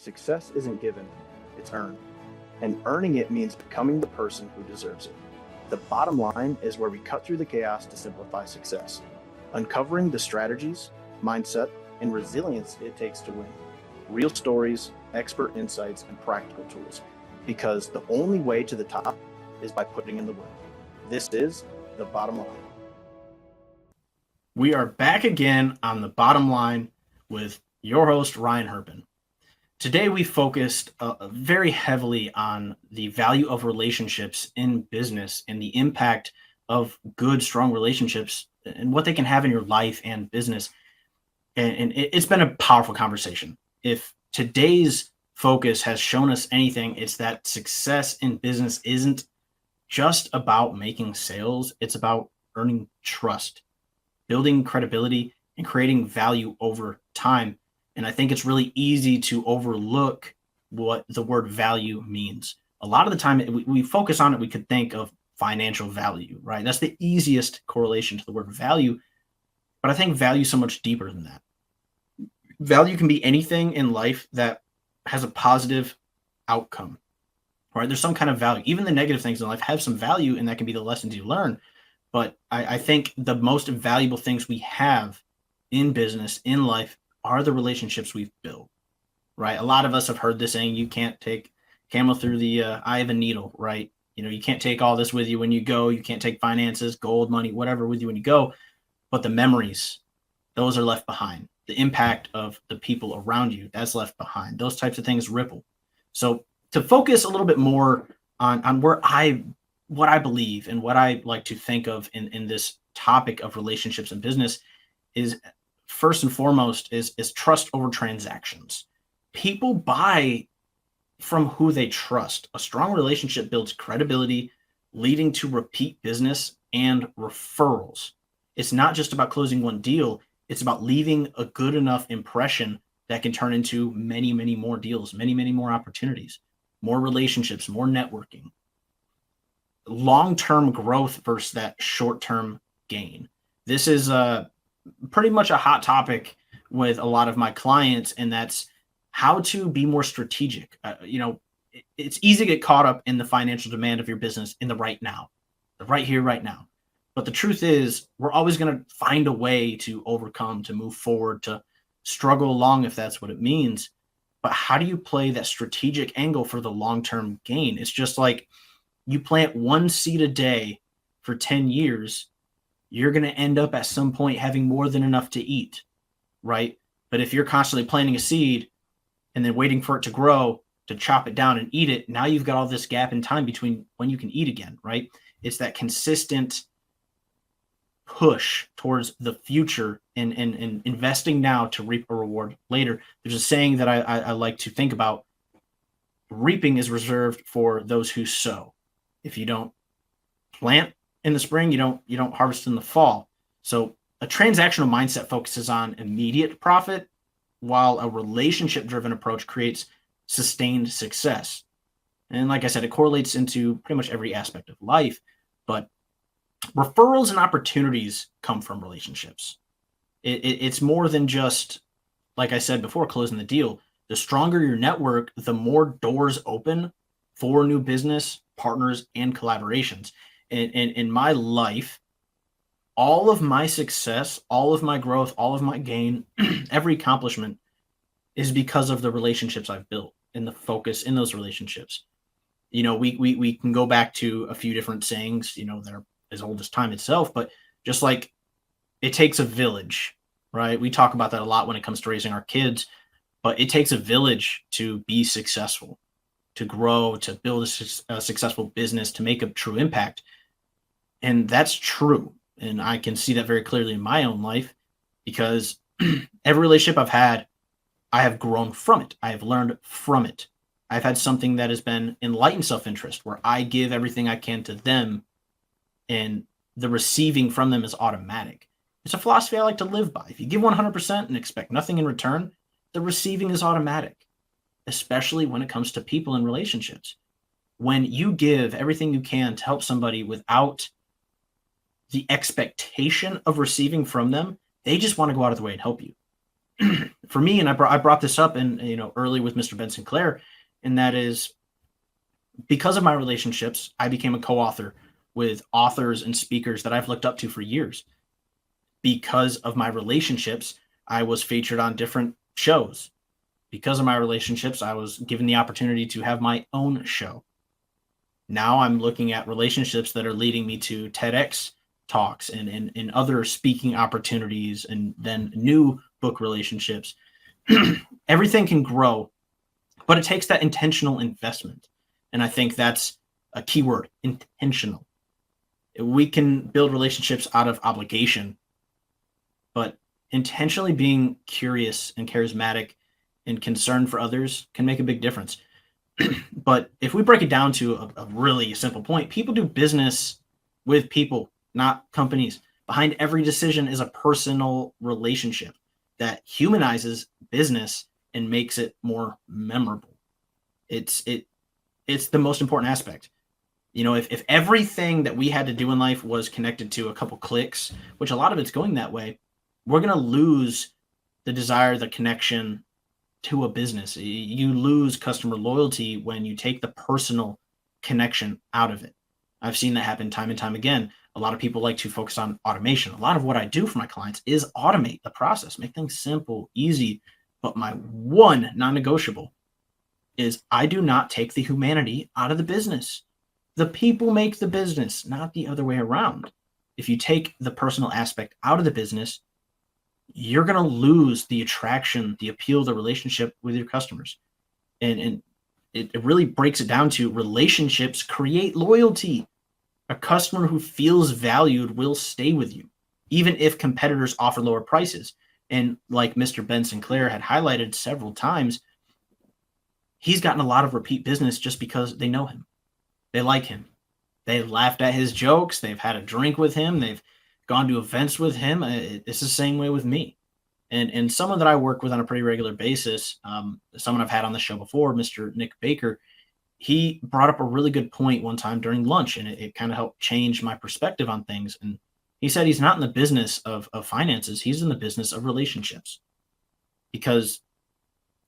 Success isn't given, it's earned. And earning it means becoming the person who deserves it. The bottom line is where we cut through the chaos to simplify success, uncovering the strategies, mindset, and resilience it takes to win. Real stories, expert insights, and practical tools. Because the only way to the top is by putting in the work. This is The Bottom Line. We are back again on The Bottom Line with your host, Ryan Herpin. Today, we focused very heavily on the value of relationships in business and the impact of good, strong relationships and what they can have in your life and business. And it's been a powerful conversation. If today's focus has shown us anything, it's that success in business isn't just about making sales. It's about earning trust, building credibility, and creating value over time. And I think it's really easy to overlook what the word value means. A lot of the time we focus on it, we could think of financial value, right? That's the easiest correlation to the word value. But I think value is so much deeper than that. Value can be anything in life that has a positive outcome, right? There's some kind of value. Even the negative things in life have some value, and that can be the lessons you learn. But I think the most valuable things we have in business, in life, are the relationships we've built, right? A lot of us have heard this saying, you can't take camel through the eye of a needle, right? You know, you can't take all this with you when you go. You can't take finances, gold, money, whatever with you when you go. But the memories, those are left behind. The impact of the people around you, that's left behind. Those types of things ripple. So to focus a little bit more on what I believe and what I like to think of in this topic of relationships and business is first and foremost is trust over transactions. People buy from who they trust. A strong relationship builds credibility, leading to repeat business and referrals. It's not just about closing one deal. It's about leaving a good enough impression that can turn into many, many more deals, many, many more opportunities, more relationships, more networking. Long-term growth versus that short-term gain. This is pretty much a hot topic with a lot of my clients, and that's how to be more strategic. It's easy to get caught up in the financial demand of your business in the right now, the right here, right now. But the truth is, we're always going to find a way to overcome, to move forward, to struggle along if that's what it means. But how do you play that strategic angle for the long-term gain? It's just like you plant one seed a day for 10 years, you're going to end up at some point having more than enough to eat, right? But if you're constantly planting a seed and then waiting for it to grow, to chop it down and eat it, now you've got all this gap in time between when you can eat again, right? It's that consistent push towards the future and investing now to reap a reward later. There's a saying that I like to think about. Reaping is reserved for those who sow. If you don't plant in the spring, you don't harvest in the fall. So a transactional mindset focuses on immediate profit, while a relationship-driven approach creates sustained success. And like I said, it correlates into pretty much every aspect of life, but referrals and opportunities come from relationships. It's more than just, like I said before, closing the deal. The stronger your network, the more doors open for new business partners and collaborations. And in my life, all of my success, all of my growth, all of my gain, every accomplishment is because of the relationships I've built and the focus in those relationships. You know, we can go back to a few different sayings, that are as old as time itself, but just like it takes a village, right? We talk about that a lot when it comes to raising our kids, but it takes a village to be successful, to grow, to build a successful business, to make a true impact. And that's true. And I can see that very clearly in my own life because every relationship I've had, I have grown from it. I have learned from it. I've had something that has been enlightened self-interest where I give everything I can to them and the receiving from them is automatic. It's a philosophy I like to live by. If you give 100% and expect nothing in return, the receiving is automatic, especially when it comes to people and relationships. When you give everything you can to help somebody without the expectation of receiving from them, they just want to go out of the way and help you. for me, and I brought this up in, early with Mr. Ben Sinclair, and that is because of my relationships, I became a co-author with authors and speakers that I've looked up to for years. Because of my relationships, I was featured on different shows. Because of my relationships, I was given the opportunity to have my own show. Now I'm looking at relationships that are leading me to TEDx talks and other speaking opportunities, and then new book relationships. Everything can grow, but it takes that intentional investment. And I think that's a key word, intentional. We can build relationships out of obligation, but intentionally being curious and charismatic and concerned for others can make a big difference. But if we break it down to a really simple point, people do business with people, not companies. Behind every decision is a personal relationship that humanizes business and makes it more memorable. It's the most important aspect. If everything that we had to do in life was connected to a couple clicks, which a lot of it's going that way, we're going to lose the desire, the connection to a business. You lose customer loyalty when you take the personal connection out of it. I've seen that happen time and time again. A lot of people like to focus on automation. A lot of what I do for my clients is automate the process, make things simple, easy. But my one non-negotiable is I do not take the humanity out of the business. The people make the business, not the other way around. If you take the personal aspect out of the business, you're going to lose the attraction, the appeal, the relationship with your customers. And it really breaks it down to relationships create loyalty. A customer who feels valued will stay with you, even if competitors offer lower prices. And like Mr. Ben Sinclair had highlighted several times, he's gotten a lot of repeat business just because they know him. They like him. They laughed at his jokes. They've had a drink with him. They've gone to events with him. It's the same way with me. And someone that I work with on a pretty regular basis, someone I've had on the show before, Mr. Nick Baker, he brought up a really good point one time during lunch, and it kind of helped change my perspective on things. And he said he's not in the business of finances. He's in the business of relationships, because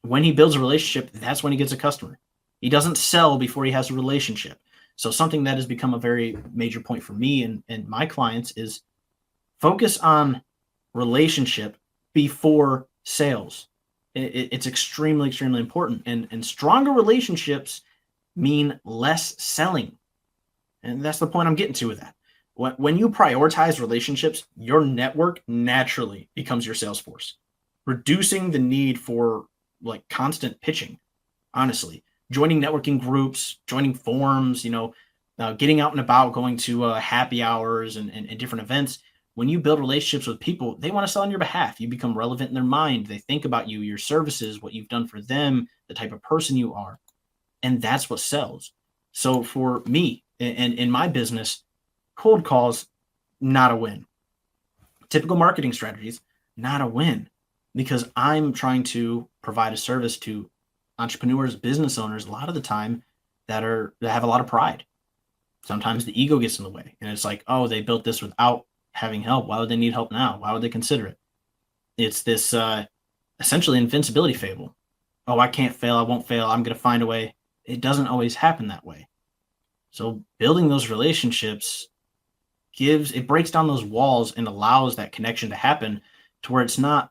when he builds a relationship, that's when he gets a customer. He doesn't sell before he has a relationship. So something that has become a very major point for me and my clients is focus on relationship before sales. It's extremely, extremely important. And stronger relationships mean less selling. And that's the point I'm getting to with that. When you prioritize relationships, your network naturally becomes your sales force, reducing the need for like constant pitching, honestly. Joining networking groups, joining forums, getting out and about, going to happy hours and different events. When you build relationships with people, they want to sell on your behalf. You become relevant in their mind. They think about you, your services, what you've done for them, the type of person you are. And that's what sells. So for me and in my business, cold calls, not a win. Typical marketing strategies, not a win, because I'm trying to provide a service to entrepreneurs, business owners, a lot of the time that have a lot of pride. Sometimes the ego gets in the way, and it's like, oh, they built this without having help. Why would they need help now? Why would they consider it? It's this essentially invincibility fable. Oh, I can't fail. I won't fail. I'm going to find a way. It doesn't always happen that way. So building those relationships breaks down those walls and allows that connection to happen to where it's not,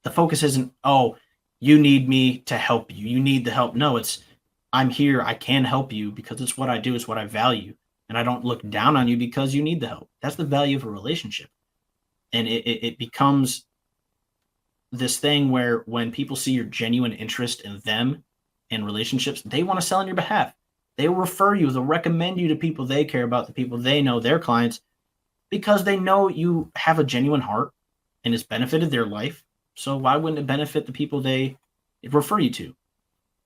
the focus isn't, oh, you need me to help you. You need the help. No, it's, I'm here. I can help you because it's what I do. It's what I value. And I don't look down on you because you need the help. That's the value of a relationship. And it becomes this thing where when people see your genuine interest in them and relationships, they want to sell on your behalf. They will refer you. They'll recommend you to people they care about, the people they know, their clients, because they know you have a genuine heart and it's benefited their life. So why wouldn't it benefit the people they refer you to?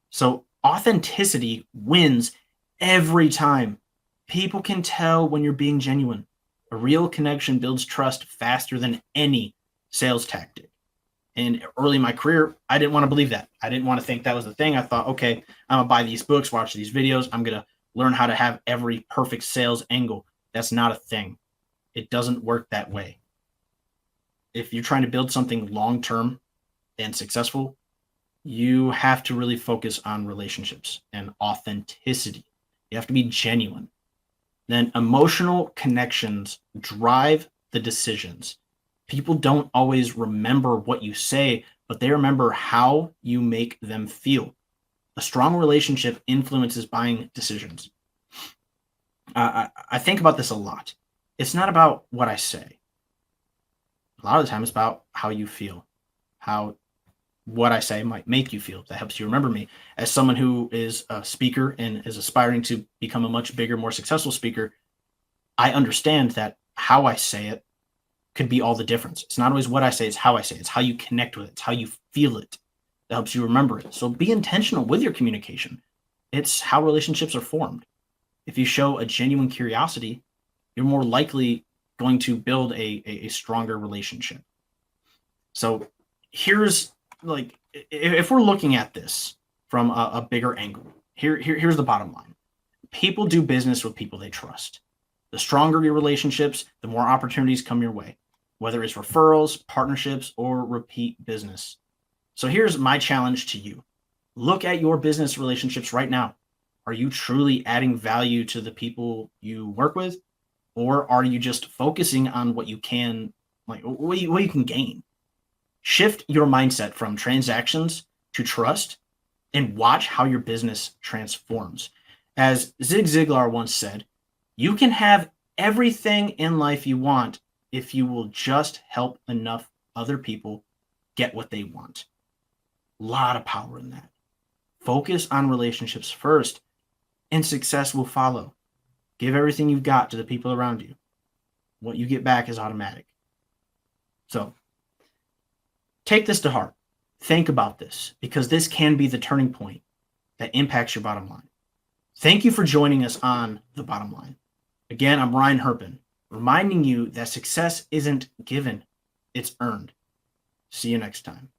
So authenticity wins every time. People can tell when you're being genuine. A real connection builds trust faster than any sales tactic. And early in my career, I didn't want to believe that. I didn't want to think that was the thing. I thought, okay, I'm going to buy these books, watch these videos. I'm going to learn how to have every perfect sales angle. That's not a thing. It doesn't work that way. If you're trying to build something long-term, and successful, you have to really focus on relationships and authenticity. You have to be genuine. Then emotional connections drive the decisions. People don't always remember what you say, but they remember how you make them feel. A strong relationship influences buying decisions. I think about this a lot. It's not about what I say. A lot of the time, it's about how you feel, how what I say might make you feel. That helps you remember me. As someone who is a speaker and is aspiring to become a much bigger, more successful speaker, I understand that how I say it could be all the difference. It's not always what I say, it's how I say it. It's how you connect with it. It's how you feel it that helps you remember it. So be intentional with your communication. It's how relationships are formed. If you show a genuine curiosity, you're more likely going to build a stronger relationship. So here's like, if we're looking at this from a bigger angle, here's the bottom line. People do business with people they trust. The stronger your relationships, the more opportunities come your way, whether it's referrals, partnerships, or repeat business. So here's my challenge to you. Look at your business relationships right now. Are you truly adding value to the people you work with? Or are you just focusing on what you can, like what you can gain? Shift your mindset from transactions to trust and watch how your business transforms. As Zig Ziglar once said, you can have everything in life you want if you will just help enough other people get what they want. A lot of power in that. Focus on relationships first, and success will follow. Give everything you've got to the people around you. What you get back is automatic. So take this to heart. Think about this, because this can be the turning point that impacts your bottom line. Thank you for joining us on The Bottom Line. Again, I'm Ryan Herpin, reminding you that success isn't given, it's earned. See you next time.